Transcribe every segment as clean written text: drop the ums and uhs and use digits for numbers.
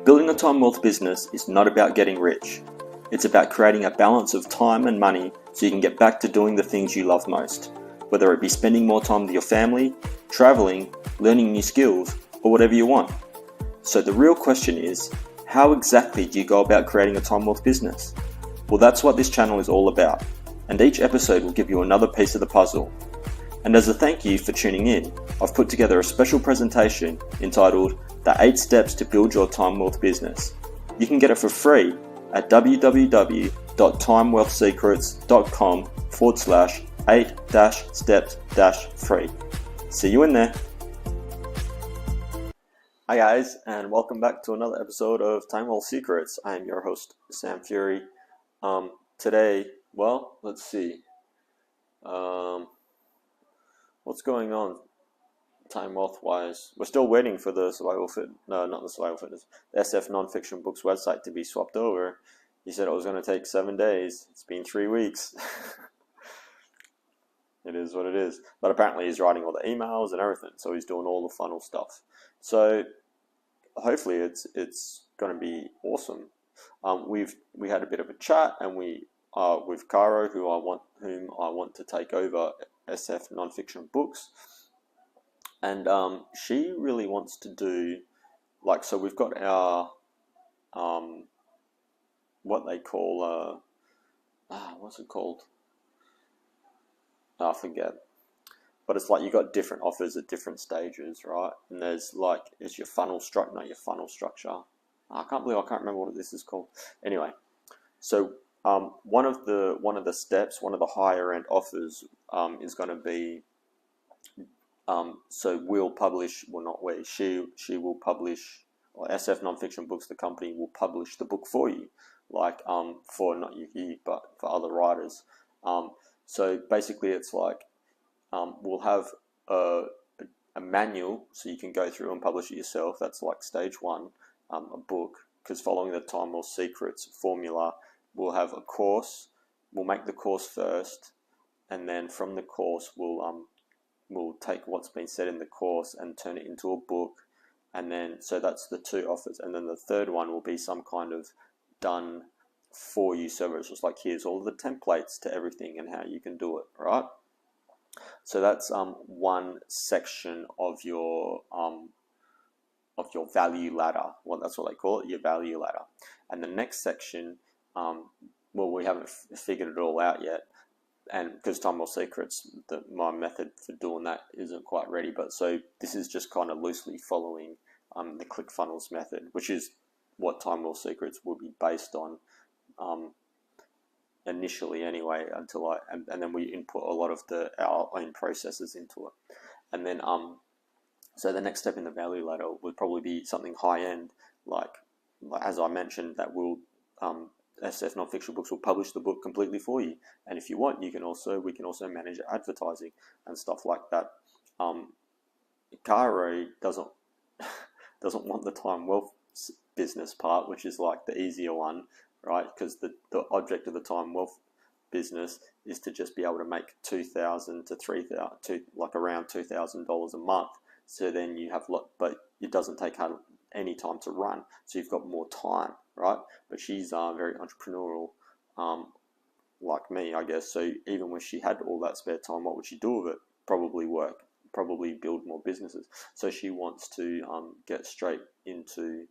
Building a time wealth business is not about getting rich. It's about creating a balance of time and money so you can get back to doing the things you love most, whether it be spending more time with your family, traveling, learning new skills, or whatever you want. So the real question is, how exactly do you go about creating a time wealth business? Well, that's what this channel is all about, and each episode will give you another piece of the puzzle. And as a thank you for tuning in, I've put together a special presentation entitled The 8 Steps to Build Your Time Wealth Business. You can get it for free at www.timewellthsecrets.com/8-steps-free. See you in there. Hi guys, and welcome back to another episode of Time Wealth Secrets. I am your host, Sam Fury. Today, well, let's see. What's going on time wealth wise? We're still waiting for the Survival Fit, no, not the Survival Fitness, the SF Nonfiction Books website to be swapped over. He said it was going to take 7 days. It's been 3 weeks. It is what it is. But apparently he's writing all the emails and everything, so he's doing all the funnel stuff. So hopefully it's going to be awesome. We had a bit of a chat, and we with Caro, whom I want to take over SF Nonfiction Books, and she really wants to do, like, so we've got our what they call what's it called? I forget. But it's like you got different offers at different stages, right? And there's like, it's your funnel structure, not your funnel structure. I can't remember what this is called. Anyway, so one of the steps, one of the higher end offers is going to be, so we'll publish, well, not we, she will publish, or SF Nonfiction Books, the company, will publish the book for you, like for not you but for other writers. So basically it's like, we'll have a manual so you can go through and publish it yourself. That's like stage one, a book, because following the Time Wealth Secrets formula, we'll have a course. We'll make the course first, and then from the course we'll take what's been said in the course and turn it into a book. And then, so that's the 2 offers, and then the third one will be some kind of done for you service. It's like, here's all the templates to everything and how you can do it, right? So that's one section of your value ladder. Well, that's what they call it, your value ladder. And the next section, well, we haven't figured it all out yet, and because Time Wealth Secrets, my method for doing that isn't quite ready. But so this is just kind of loosely following the ClickFunnels method, which is what Time Wealth Secrets will be based on. Initially anyway, until and then we input a lot of our own processes into it. And then so the next step in the value ladder would probably be something high end, like as I mentioned, that will SF Nonfiction Books will publish the book completely for you. And if you want, we can also manage advertising and stuff like that. Caro doesn't want the time wealth business part, which is like the easier one, right? Because the object of the time wealth business is to just be able to make $2,000 to $3,000 like around $2,000 a month. So then you have but it doesn't take any time to run, so you've got more time, right? But she's very entrepreneurial, like me, I guess. So even when she had all that spare time, what would she do with it? Probably work, probably build more businesses. So she wants to get straight into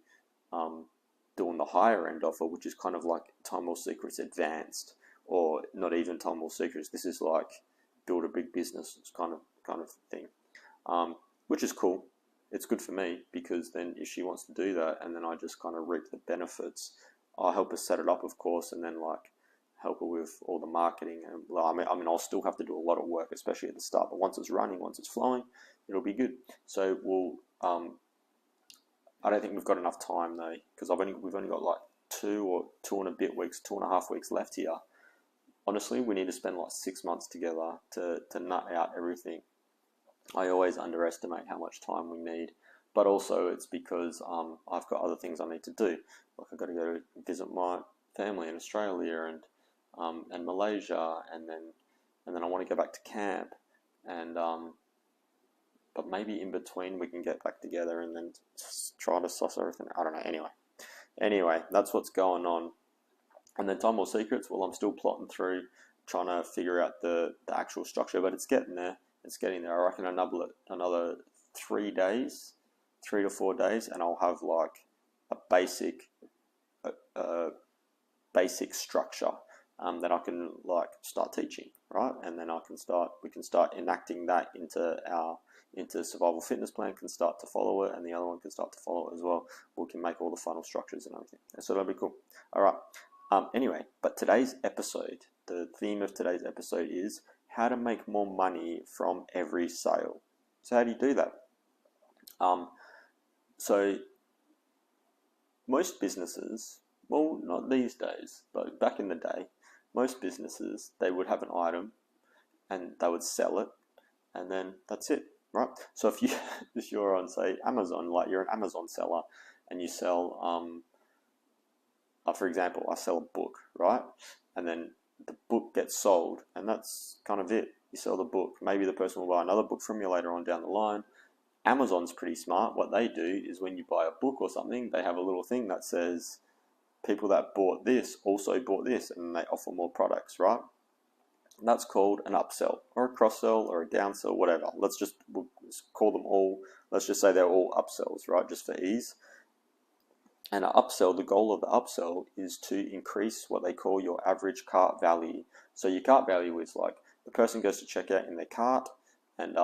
doing the higher end offer, which is kind of like Time Wealth Secrets Advanced, or not even Time Wealth Secrets. This is like build a big business kind of thing, which is cool. It's good for me, because then if she wants to do that, and then I just kind of reap the benefits, I'll help her set it up, of course, and then like help her with all the marketing. And I mean, I'll still have to do a lot of work, especially at the start. But once it's running, once it's flowing, it'll be good. So we'll. I don't think we've got enough time though, because we've only got like 2 and a bit weeks, 2.5 weeks left here. Honestly, we need to spend like 6 months together to nut out everything. I always underestimate how much time we need, but also it's because I've got other things I need to do. Like I've got to go visit my family in Australia and Malaysia, and then I want to go back to camp, and but maybe in between we can get back together and then try to suss everything. I don't know. Anyway, Anyway, that's what's going on. And then Time War Secrets, well, I'm still plotting through, trying to figure out the actual structure, but it's getting there. It's getting there. I reckon another 3 days, 3 to 4 days, and I'll have like a basic structure that I can like start teaching, right? And then we can start enacting that into Survival Fitness Plan, can start to follow it, and the other one can start to follow it as well. We can make all the funnel structures and everything. So that'll be cool. All right. Anyway, but today's episode, the theme of today's episode is how to make more money from every sale. So how do you do that? So most businesses, well, not these days, but back in the day, most businesses, they would have an item and they would sell it, and then that's it, right? So if you're on, say, Amazon, like you're an Amazon seller, and you sell, for example, I sell a book, right? And then the book gets sold, and that's kind of it. You sell the book. Maybe the person will buy another book from you later on down the line. Amazon's pretty smart. What they do is when you buy a book or something, they have a little thing that says, people that bought this also bought this, and they offer more products, right? And that's called an upsell or a cross-sell or a downsell, whatever. We'll call them all, let's just say they're all upsells, right? Just for ease. And an upsell, the goal of the upsell is to increase what they call your average cart value. So your cart value is like the person goes to check out in their cart, and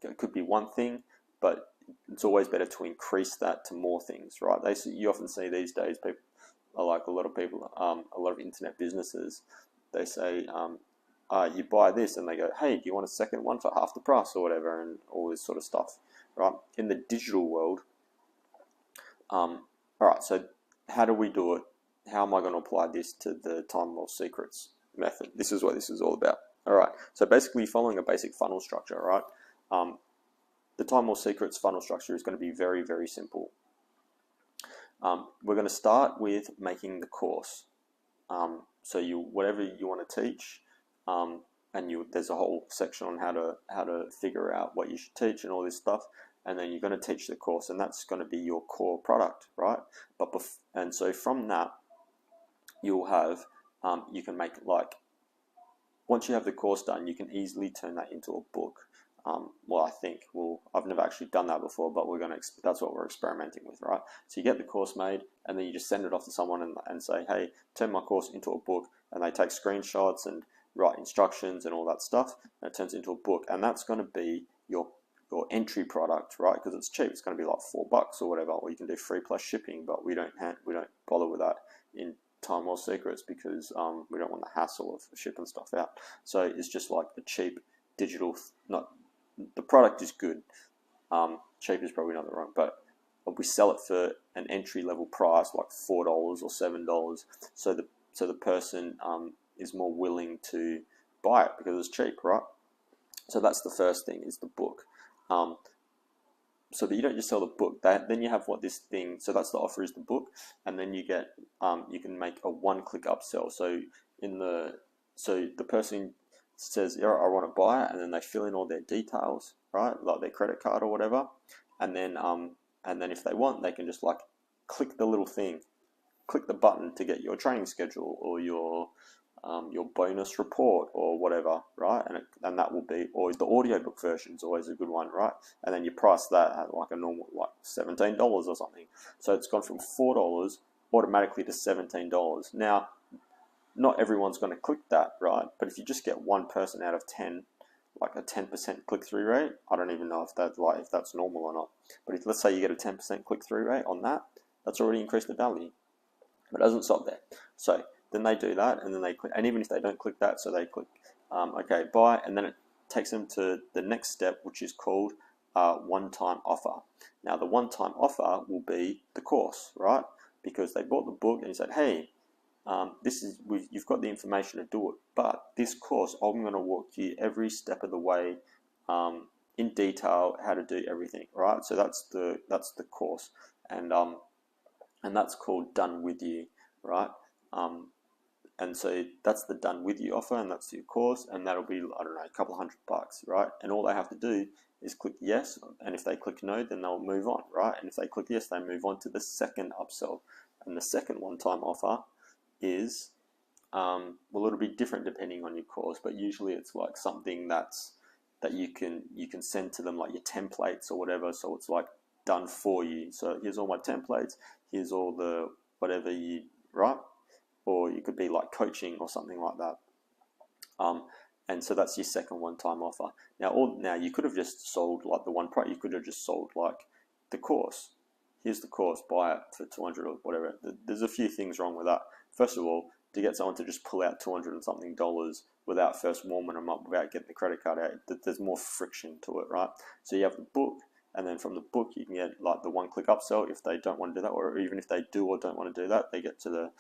it could be one thing, but it's always better to increase that to more things, right? You often see these days, people, like a lot of people, a lot of internet businesses, they say, you buy this, and they go, hey, do you want a second one for half the price or whatever, and all this sort of stuff, right? In the digital world, all right, so how do we do it? How am I going to apply this to the Time War Secrets method? This is what this is all about. All right, so basically following a basic funnel structure, right? The Time War Secrets funnel structure is going to be very, very simple. We're going to start with making the course. So whatever you want to teach, and there's a whole section on how to figure out what you should teach and all this stuff. And then you're going to teach the course, and that's going to be your core product, right? And so from that, you'll have, you can make, like, once you have the course done, you can easily turn that into a book. Well, I've never actually done that before, but that's what we're experimenting with, right? So you get the course made, and then you just send it off to someone and say, hey, turn my course into a book, and they take screenshots and write instructions and all that stuff, and it turns into a book, and that's going to be your entry product, right? Because it's cheap. It's going to be like $4 or whatever, or you can do free plus shipping, but we don't bother with that in Time War Secrets because we don't want the hassle of shipping stuff out. So it's just like a cheap digital. The product is good. Cheap is probably not the wrong, but we sell it for an entry level price like $4 or $7. So the person is more willing to buy it because it's cheap, right? So that's the first thing, is the book. So that you don't just sell the book, then you have this thing. So that's the offer, is the book, and then you get you can make a one-click upsell. So the person says, yeah, I want to buy it, and then they fill in all their details, right, like their credit card or whatever, and then if they want, they can just like click the little thing, click the button to get your training schedule or your bonus report or whatever, right? And that will be, or the audiobook version is always a good one, right? And then you price that at like a normal, like $17 or something. So it's gone from $4 automatically to $17. Now, not everyone's going to click that, right? But if you just get one person out of 10, like a 10% click-through rate, I don't even know if that's normal or not. But let's say you get a 10% click-through rate on that, that's already increased the value. But it doesn't stop there. So then they do that, and then they click, and even if they don't click that, so they click, okay, buy, and then it takes them to the next step, which is called one-time offer. Now, the one-time offer will be the course, right? Because they bought the book, and you said, hey, you've got the information to do it, but this course, I'm going to walk you every step of the way, in detail, how to do everything, right? So that's the course, and that's called Done With You, right? And so that's the Done With You offer, and that's your course, and that'll be, I don't know, a couple $100, right? And all they have to do is click yes, and if they click no, then they'll move on, right? And if they click yes, they move on to the second upsell. And the second one-time offer is, well, it'll be different depending on your course, but usually it's like something that you can send to them, like your templates or whatever. So it's like done for you. So here's all my templates. Here's all the whatever you right, or you could be like coaching or something like that. And so that's your second one-time offer. Now you could have just sold like the one product. You could have just sold like the course. Here's the course, buy it for $200 or whatever. There's a few things wrong with that. First of all, to get someone to just pull out $200 and something without first warming them up, without getting the credit card out, there's more friction to it, right? So you have the book, and then from the book you can get like the one-click upsell if they don't want to do that, or even if they do or don't want to do that, they get to the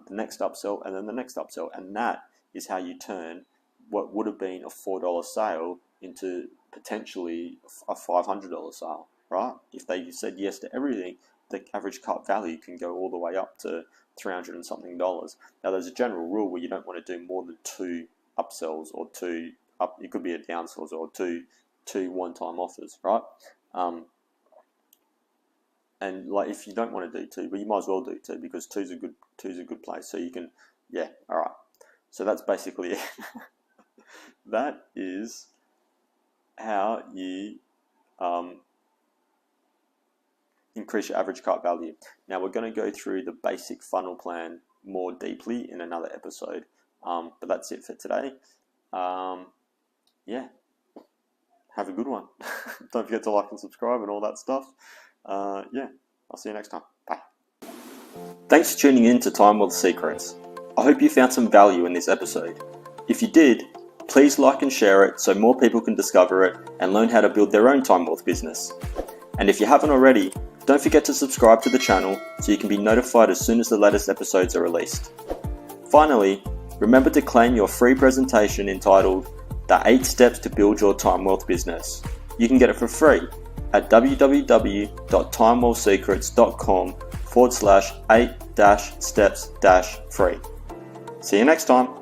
next upsell, and then the next upsell, and that is how you turn what would have been a $4 sale into potentially a $500 sale, right? If they said yes to everything, the average cart value can go all the way up to $300 and something. Now, there's a general rule where you don't want to do more than 2 upsells or 2 up. It could be a downsells or two one-time offers, right? And like if you don't want to do 2, but you might as well do 2 because two's a good place. So you can, yeah, all right. So that's basically it. That is how you increase your average cart value. Now we're going to go through the basic funnel plan more deeply in another episode, but that's it for today. Yeah, have a good one. Don't forget to like and subscribe and all that stuff. Yeah, I'll see you next time. Bye. Thanks for tuning in to Time Wealth Secrets. I hope you found some value in this episode. If you did, please like and share it so more people can discover it and learn how to build their own time wealth business. And if you haven't already, don't forget to subscribe to the channel so you can be notified as soon as the latest episodes are released. Finally, remember to claim your free presentation entitled The 8 Steps to Build Your Time Wealth Business. You can get it for free at www.timewealthsecrets.com/8-steps-free. See you next time.